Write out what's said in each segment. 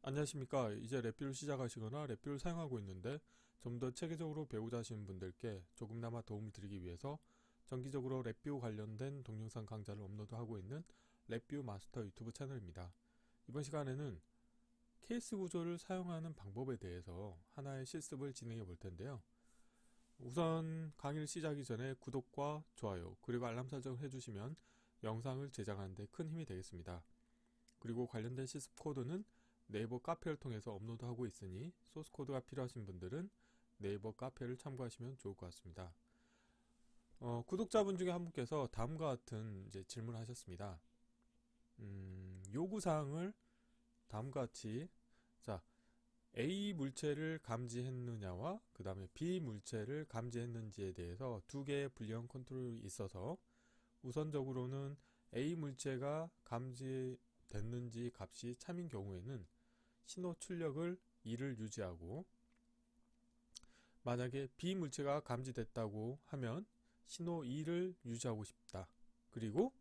안녕하십니까. 이제 랩뷰를 시작하시거나 랩뷰를 사용하고 있는데 좀 더 체계적으로 배우자 하시는 분들께 조금나마 도움을 드리기 위해서 정기적으로 랩뷰 관련된 동영상 강좌를 업로드하고 있는 랩뷰 마스터 유튜브 채널입니다. 이번 시간에는 케이스 구조를 사용하는 방법에 대해서 하나의 실습을 진행해 볼 텐데요. 우선 강의를 시작하기 전에 구독과 좋아요 그리고 알람 설정을 해주시면 영상을 제작하는 데 큰 힘이 되겠습니다. 그리고 관련된 실습 코드는 네이버 카페를 통해서 업로드하고 있으니 소스 코드가 필요하신 분들은 네이버 카페를 참고하시면 좋을 것 같습니다. 구독자분 중에 한 분께서 다음과 같은 질문을 하셨습니다. 요구사항을 다음과 같이 자 A 물체를 감지했느냐와 그 다음에 B 물체를 감지했는지에 대해서 두 개의 불리한 컨트롤이 있어서 우선적으로는 A 물체가 감지됐는지 값이 참인 경우에는 신호 출력을 2를 유지하고, 만약에 B 물체가 감지됐다고 하면 신호 2를 유지하고 싶다. 그리고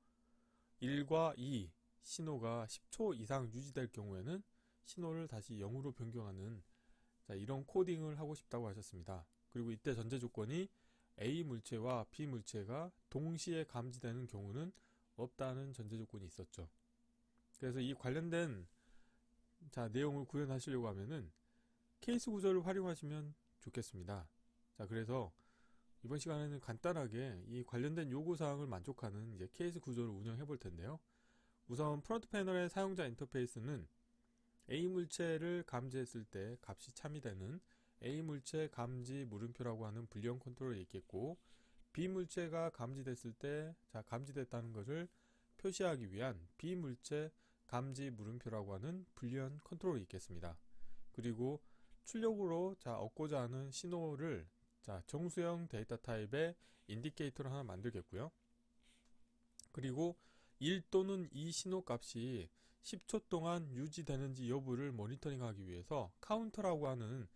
1과 2 신호가 10초 이상 유지될 경우에는 신호를 다시 0으로 변경하는 이런 코딩을 하고 싶다고 하셨습니다. 그리고 이때 전제 조건이 A 물체와 B 물체가 동시에 감지되는 경우는 없다는 전제 조건이 있었죠. 그래서 이 관련된 내용을 구현하시려고 하면은 케이스 구조를 활용하시면 좋겠습니다. 그래서 이번 시간에는 간단하게 이 관련된 요구사항을 만족하는 케이스 구조를 운영해 볼 텐데요. 우선 프론트 패널의 사용자 인터페이스는 A 물체를 감지했을 때 값이 참이되는 A 물체 감지 물음표라고 하는 불리언 컨트롤이 있겠고, B 물체가 감지됐을 때 감지됐다는 것을 표시하기 위한 B 물체 감지 물음표라고 하는 불리언 컨트롤이 있겠습니다. 그리고 출력으로 얻고자 하는 신호를 정수형 데이터 타입의 인디케이터를 하나 만들겠고요. 그리고 1 또는 2 신호 값이 10초 동안 유지되는지 여부를 모니터링하기 위해서 카운터라고 하는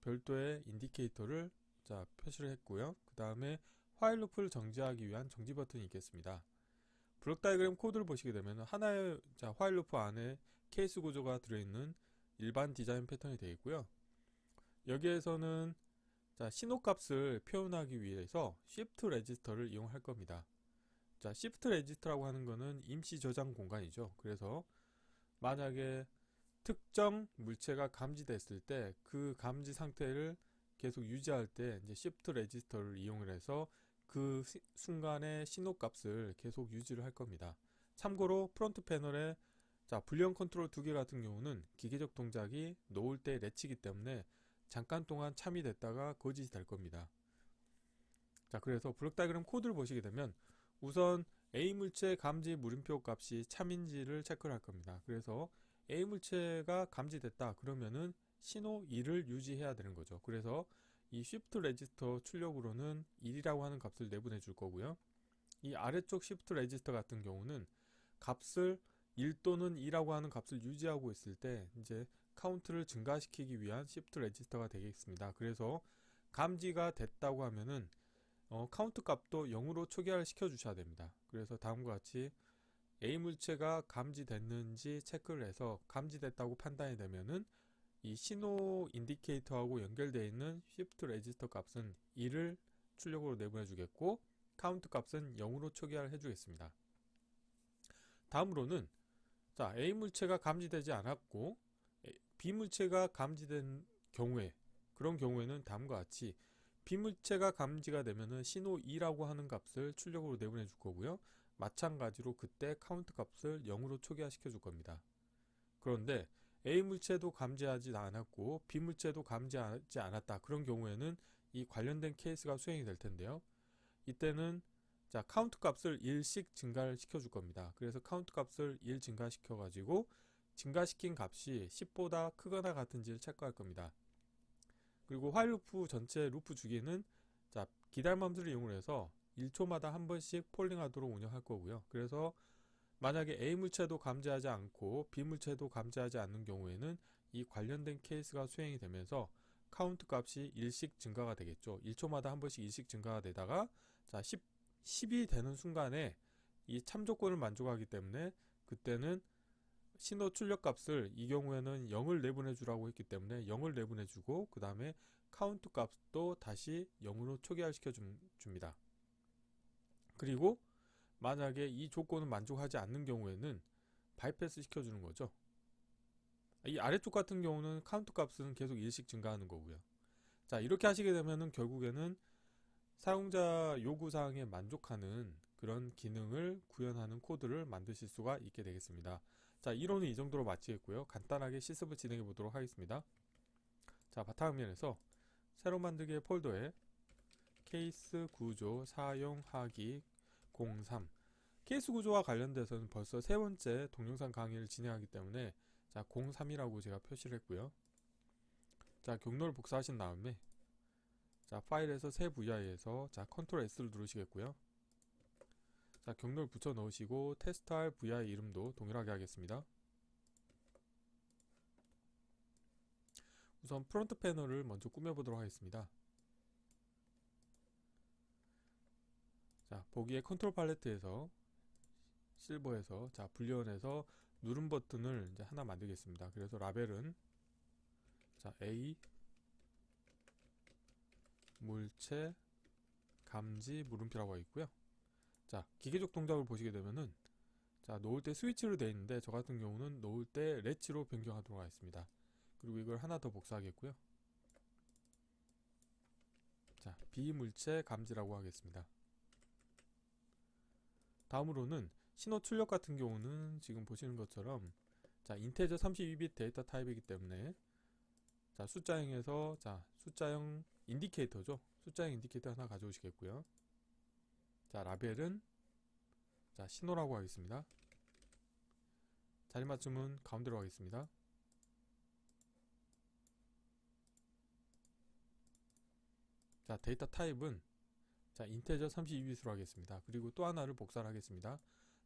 별도의 인디케이터를 표시를 했고요. 그 다음에 화일 루프를 정지하기 위한 정지 버튼이 있겠습니다. 블록 다이그램 코드를 보시게 되면 하나의 화일 루프 안에 케이스 구조가 들어있는 일반 디자인 패턴이 되어 있고요. 여기에서는 신호 값을 표현하기 위해서 shift 레지스터를 이용할 겁니다. shift 레지스터라고 하는 것은 임시 저장 공간이죠. 그래서 만약에 특정 물체가 감지됐을 때 그 감지 상태를 계속 유지할 때 shift 레지스터를 이용해서 그 순간의 신호 값을 계속 유지를 할 겁니다. 참고로 프론트 패널에 불리언 컨트롤 2개 같은 경우는 기계적 동작이 놓을 때 렛치기 때문에 잠깐 동안 참이 됐다가 거짓이 될 겁니다. 그래서 블록 다이그램 코드를 보시게 되면 우선 A 물체 감지 물음표 값이 참인지를 체크를 할 겁니다. 그래서 A 물체가 감지됐다 그러면은 신호 2를 유지해야 되는 거죠. 그래서 이 shift 레지스터 출력으로는 1이라고 하는 값을 내보내 줄 거고요. 이 아래쪽 shift 레지스터 같은 경우는 값을 1 또는 2라고 하는 값을 유지하고 있을 때 카운트를 증가시키기 위한 shift 레지스터가 되겠습니다. 그래서 감지가 됐다고 하면은 카운트 값도 0으로 초기화를 시켜 주셔야 됩니다. 그래서 다음과 같이 A 물체가 감지됐는지 체크를 해서 감지됐다고 판단이 되면은 이 신호 인디케이터하고 연결되어 있는 shift 레지스터 값은 1을 출력으로 내보내 주겠고, 카운트 값은 0으로 초기화를 해 주겠습니다. 다음으로는 A 물체가 감지되지 않았고 B 물체가 감지된 경우에, 그런 경우에는 다음과 같이 B 물체가 감지가 되면은 신호 2라고 하는 값을 출력으로 내보내 줄 거고요. 마찬가지로 그때 카운트 값을 0으로 초기화 시켜 줄 겁니다. 그런데 A 물체도 감지하지 않았고 B 물체도 감지하지 않았다 그런 경우에는 이 관련된 케이스가 수행이 될 텐데요. 이때는 카운트 값을 1씩 증가를 시켜 줄 겁니다. 그래서 카운트 값을 1 증가시켜 가지고 증가시킨 값이 10보다 크거나 같은지를 체크할 겁니다. 그리고 화일 루프 전체 루프 주기는 기다림함수를 이용해서 1초마다 한 번씩 폴링하도록 운영할 거고요. 그래서 만약에 A 물체도 감지하지 않고 B 물체도 감지하지 않는 경우에는 이 관련된 케이스가 수행이 되면서 카운트 값이 1씩 증가가 되겠죠. 1초마다 한 번씩 1씩 증가가 되다가 10이 되는 순간에 이 참 조건을 만족하기 때문에 그때는 신호 출력 값을 이 경우에는 0을 내보내 주라고 했기 때문에 0을 내보내 주고, 그 다음에 카운트 값도 다시 0으로 초기화시켜 줍니다. 그리고 만약에 이 조건을 만족하지 않는 경우에는 바이패스 시켜주는 거죠. 이 아래쪽 같은 경우는 카운트 값은 계속 1씩 증가하는 거고요. 자, 이렇게 하시게 되면은 결국에는 사용자 요구사항에 만족하는 그런 기능을 구현하는 코드를 만드실 수가 있게 되겠습니다. 자, 이론은 이 정도로 마치겠고요. 간단하게 실습을 진행해 보도록 하겠습니다. 자, 바탕화면에서 새로 만들기의 폴더에 케이스 구조 사용하기 03, 케이스 구조와 관련돼서는 벌써 세 번째 동영상 강의를 진행하기 때문에 자, 03이라고 제가 표시를 했고요. 자, 경로를 복사하신 다음에 자, 파일에서 새 VI에서 자, 컨트롤 S를 누르시겠고요. 자, 경로를 붙여 넣으시고 테스트할 VI 이름도 동일하게 하겠습니다. 우선 프론트 패널을 먼저 꾸며보도록 하겠습니다. 자, 보기에 컨트롤 팔레트에서 실버에서 자, 불리언에서 누른 버튼을 이제 하나 만들겠습니다. 그래서 라벨은 자, A 물체 감지 물음표라고 하어 있고요. 자, 기계적 동작을 보시게 되면은 자, 놓을 때 스위치로 되어 있는데 저 같은 경우는 놓을 때 렛치로 변경하도록 하겠습니다. 그리고 이걸 하나 더 복사하겠고요. 자, 비물체 감지라고 하겠습니다. 다음으로는 신호 출력 같은 경우는 지금 보시는 것처럼 자, 인테저 32비트 데이터 타입이기 때문에 자, 숫자형에서 자, 숫자형 인디케이터죠. 숫자형 인디케이터 하나 가져오시겠고요. 자, 라벨은 자, 신호라고 하겠습니다. 자리 맞춤은 가운데로 하겠습니다. 자, 데이터 타입은 자, 인테저 32비트로 하겠습니다. 그리고 또 하나를 복사를 하겠습니다.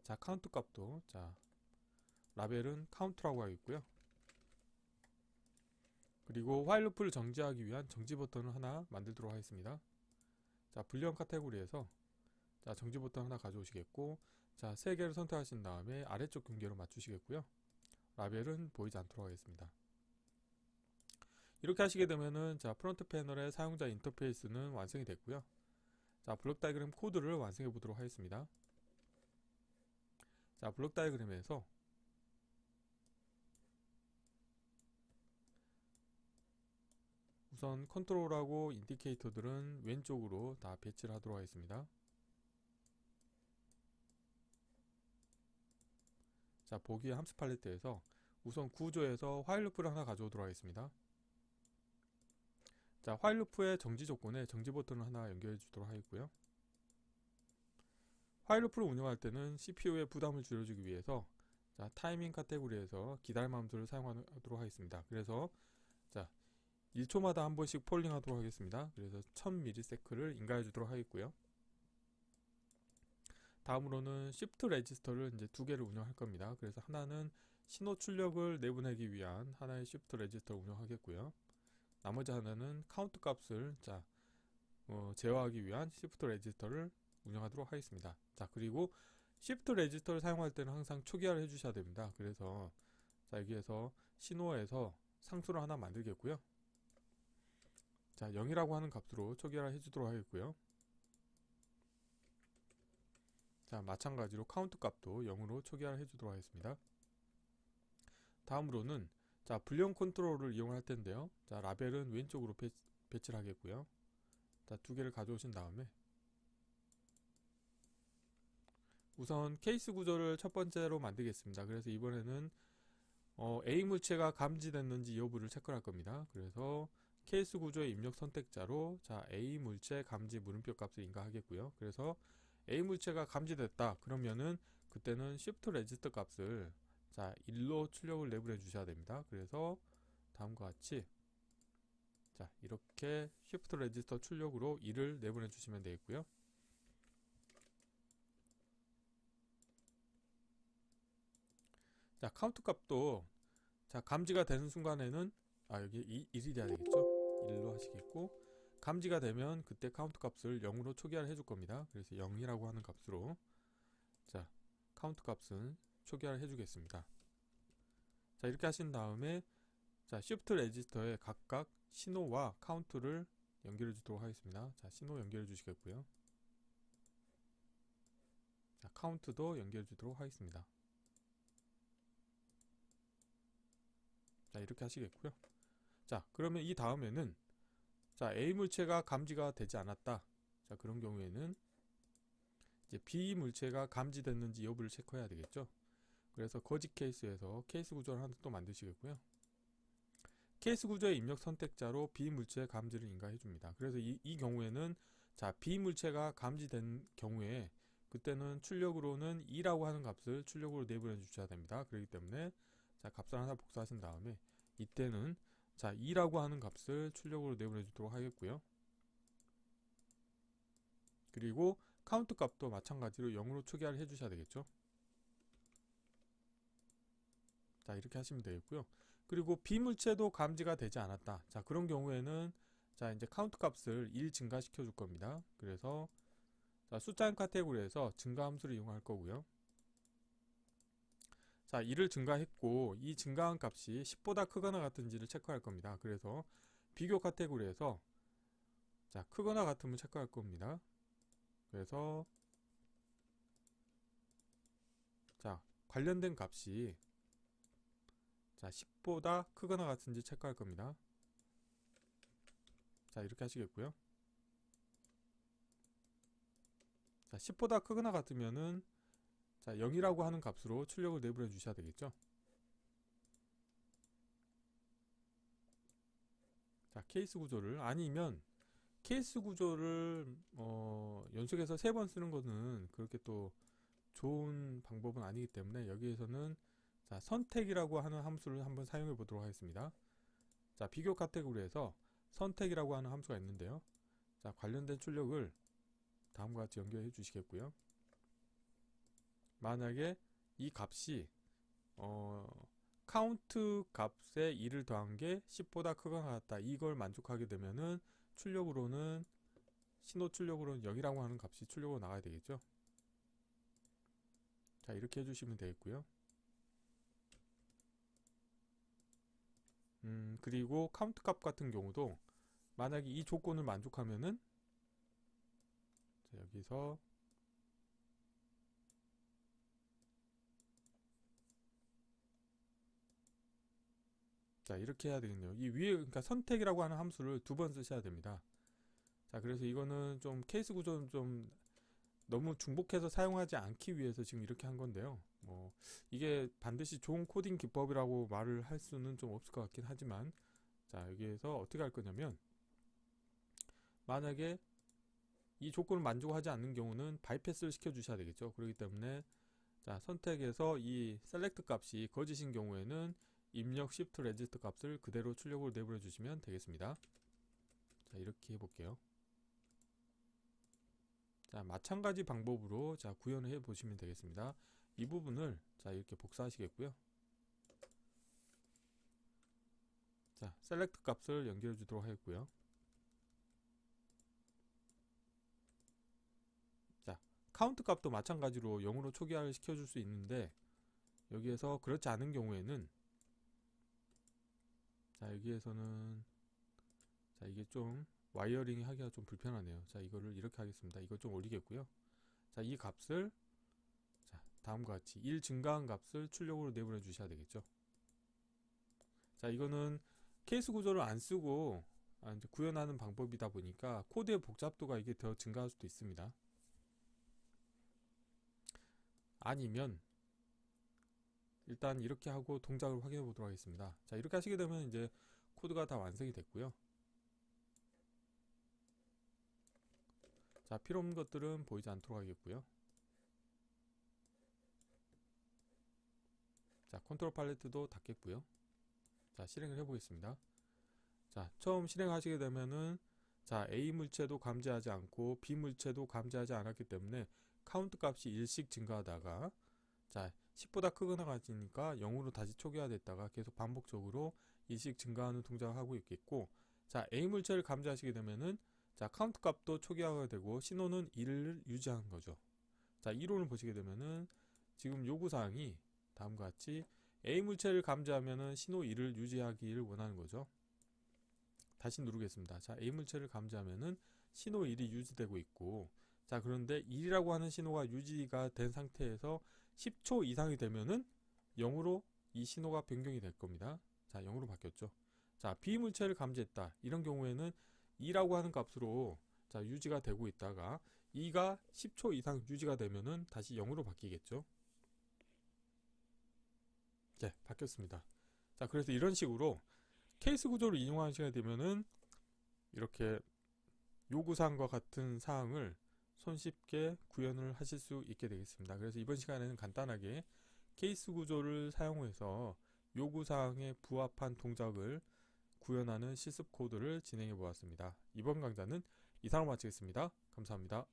자, 카운트 값도 자, 라벨은 카운트라고 하겠고요. 그리고 화일 루프를 정지하기 위한 정지 버튼을 하나 만들도록 하겠습니다. 자, 불리언 카테고리에서 자, 정지 버튼 하나 가져오시겠고, 자, 세 개를 선택하신 다음에 아래쪽 경계로 맞추시겠고요. 라벨은 보이지 않도록 하겠습니다. 이렇게 하시게 되면은 자, 프론트 패널의 사용자 인터페이스는 완성이 됐고요. 자, 블록 다이그램 코드를 완성해 보도록 하겠습니다. 자, 블록 다이그램에서 우선 컨트롤하고 인디케이터들은 왼쪽으로 다 배치를 하도록 하겠습니다. 자, 보기의 함수 팔레트에서 우선 구조에서 화일 루프를 하나 가져오도록 하겠습니다. 자, 화일 루프의 정지 조건에 정지 버튼을 하나 연결해 주도록 하겠고요. 화일 루프를 운영할 때는 CPU의 부담을 줄여주기 위해서 자, 타이밍 카테고리에서 기다림 함수를 사용하도록 하겠습니다. 그래서 자, 1초마다 한 번씩 폴링 하도록 하겠습니다. 그래서 1000ms를 인가해 주도록 하겠고요. 다음으로는 Shift 레지스터를 이제 두 개를 운영할 겁니다. 그래서 하나는 신호 출력을 내보내기 위한 하나의 Shift 레지스터를 운영하겠고요. 나머지 하나는 카운트 값을 자, 제어하기 위한 Shift 레지스터를 운영하도록 하겠습니다. 자, 그리고 Shift 레지스터를 사용할 때는 항상 초기화를 해주셔야 됩니다. 그래서 자, 여기에서 신호에서 상수를 하나 만들겠고요. 자, 0이라고 하는 값으로 초기화를 해주도록 하겠고요. 자, 마찬가지로 카운트 값도 0으로 초기화를 해주도록 하겠습니다. 다음으로는 자, 불리언 컨트롤을 이용할 텐데요. 자, 라벨은 왼쪽으로 배치를 하겠고요. 자, 두 개를 가져오신 다음에 우선 케이스 구조를 첫 번째로 만들겠습니다. 그래서 이번에는 A 물체가 감지됐는지 여부를 체크할 겁니다. 그래서 케이스 구조의 입력 선택자로 자, A 물체 감지 물음표 값을 인가하겠고요. 그래서 A 물체가 감지됐다. 그러면은 그때는 Shift 레지스터 값을 자, 1로 출력을 내보내 주셔야 됩니다. 그래서 다음과 같이 자, 이렇게 Shift 레지스터 출력으로 1을 내보내 주시면 되겠고요. 자, 카운트 값도 자, 감지가 되는 순간에는 여기 1이 돼야 되겠죠. 1로 하시겠고, 감지가 되면 그때 카운트 값을 0으로 초기화를 해줄 겁니다. 그래서 0이라고 하는 값으로 자, 카운트 값은 초기화를 해주겠습니다. 자, 이렇게 하신 다음에 자, Shift 레지스터에 각각 신호와 카운트를 연결해 주도록 하겠습니다. 자, 신호 연결해 주시겠고요. 자, 카운트도 연결해 주도록 하겠습니다. 자, 이렇게 하시겠고요. 자, 그러면 이 다음에는 자, A 물체가 감지가 되지 않았다. 자, 그런 경우에는 이제 B 물체가 감지됐는지 여부를 체크해야 되겠죠. 그래서 거짓 케이스에서 케이스 구조를 하나 또 만드시겠고요. 케이스 구조의 입력 선택자로 B 물체 감지를 인가해 줍니다. 그래서 이 경우에는 자, B 물체가 감지된 경우에 그때는 출력으로는 2라고 하는 값을 출력으로 내보내 주셔야 됩니다. 그렇기 때문에 자, 값을 하나 복사하신 다음에 이때는 자, 2라고 하는 값을 출력으로 내보내 주도록 하겠고요. 그리고 카운트 값도 마찬가지로 0으로 초기화를 해 주셔야 되겠죠. 자, 이렇게 하시면 되겠고요. 그리고 B 물체도 감지가 되지 않았다. 자, 그런 경우에는 자, 이제 카운트 값을 1 증가시켜 줄 겁니다. 그래서 자, 숫자인 카테고리에서 증가 함수를 이용할 거고요. 자, 1을 증가했고 이 증가한 값이 10보다 크거나 같은지를 체크할 겁니다. 그래서 비교 카테고리에서 자, 크거나 같으면 체크할 겁니다. 그래서 자, 관련된 값이 자, 10보다 크거나 같은지 체크할 겁니다. 자, 이렇게 하시겠고요. 자, 10보다 크거나 같으면은 자, 0이라고 하는 값으로 출력을 내보내 주셔야 되겠죠. 자, 케이스 구조를 아니면 케이스 구조를 연속해서 3번 쓰는 거는 그렇게 또 좋은 방법은 아니기 때문에 여기에서는 자, 선택이라고 하는 함수를 한번 사용해 보도록 하겠습니다. 자, 비교 카테고리에서 선택이라고 하는 함수가 있는데요. 자, 관련된 출력을 다음과 같이 연결해 주시겠고요. 만약에 이 값이 카운트 값에 2를 더한 게 10보다 크거나 같다. 이걸 만족하게 되면은 출력으로는 신호 출력으로는 0이라고 하는 값이 출력으로 나가야 되겠죠. 자, 이렇게 해주시면 되겠고요. 그리고 카운트 값 같은 경우도 만약에 이 조건을 만족하면은 자, 여기서 자, 이렇게 해야 되겠네요. 이 위에 그러니까 선택이라고 하는 함수를 2번 쓰셔야 됩니다. 자, 그래서 이거는 좀 케이스 구조는 좀 너무 중복해서 사용하지 않기 위해서 지금 이렇게 한 건데요. 뭐 이게 반드시 좋은 코딩 기법이라고 말을 할 수는 좀 없을 것 같긴 하지만 자, 여기에서 어떻게 할 거냐면 만약에 이 조건을 만족하지 않는 경우는 바이패스를 시켜 주셔야 되겠죠. 그렇기 때문에 자, 선택에서 이 셀렉트 값이 거짓인 경우에는 입력 shift 레지스터 값을 그대로 출력으로 내보내 주시면 되겠습니다. 자, 이렇게 해볼게요. 자, 마찬가지 방법으로 자, 구현을 해 보시면 되겠습니다. 이 부분을 자, 이렇게 복사하시겠고요. 자, 셀렉트 값을 연결해 주도록 하겠고요. 자, 카운트 값도 마찬가지로 0으로 초기화를 시켜줄 수 있는데 여기에서 그렇지 않은 경우에는 자, 여기에서는 자, 이게 좀 와이어링 하기가 좀 불편하네요. 자, 이거를 이렇게 하겠습니다. 이거 좀 올리겠고요. 자, 이 값을 자, 다음과 같이 1 증가한 값을 출력으로 내보내 주셔야 되겠죠. 자, 이거는 케이스 구조를 안 쓰고 이제 구현하는 방법이다 보니까 코드의 복잡도가 이게 더 증가할 수도 있습니다. 아니면 일단 이렇게 하고 동작을 확인해 보도록 하겠습니다. 자, 이렇게 하시게 되면 이제 코드가 다 완성이 됐고요. 자, 필요 없는 것들은 보이지 않도록 하겠고요. 자, 컨트롤 팔레트도 닫겠고요. 자, 실행을 해보겠습니다. 자, 처음 실행하시게 되면은 자, A 물체도 감지하지 않고 B 물체도 감지하지 않았기 때문에 카운트 값이 1씩 증가하다가 자, 10보다 크거나 같으니까 0으로 다시 초기화됐다가 계속 반복적으로 1씩 증가하는 동작을 하고 있겠고 자, A 물체를 감지하시게 되면은 자, 카운트 값도 초기화가 되고 신호는 1을 유지하는 거죠. 자, 이론을 보시게 되면은 지금 요구사항이 다음과 같이 A 물체를 감지하면은 신호 1을 유지하기를 원하는 거죠. 다시 누르겠습니다. 자, A 물체를 감지하면은 신호 1이 유지되고 있고, 자, 그런데 1이라고 하는 신호가 유지가 된 상태에서 10초 이상이 되면은 0으로 이 신호가 변경이 될 겁니다. 자, 0으로 바뀌었죠. 자, B 물체를 감지했다. 이런 경우에는 2라고 하는 값으로 자, 유지가 되고 있다가 2가 10초 이상 유지가 되면은 다시 0으로 바뀌겠죠. 네, 바뀌었습니다. 자, 그래서 이런 식으로 케이스 구조를 이용하는 시간이 되면은 이렇게 요구사항과 같은 사항을 손쉽게 구현을 하실 수 있게 되겠습니다. 그래서 이번 시간에는 간단하게 케이스 구조를 사용해서 요구사항에 부합한 동작을 구현하는 실습 코드를 진행해 보았습니다. 이번 강좌는 이상으로 마치겠습니다. 감사합니다.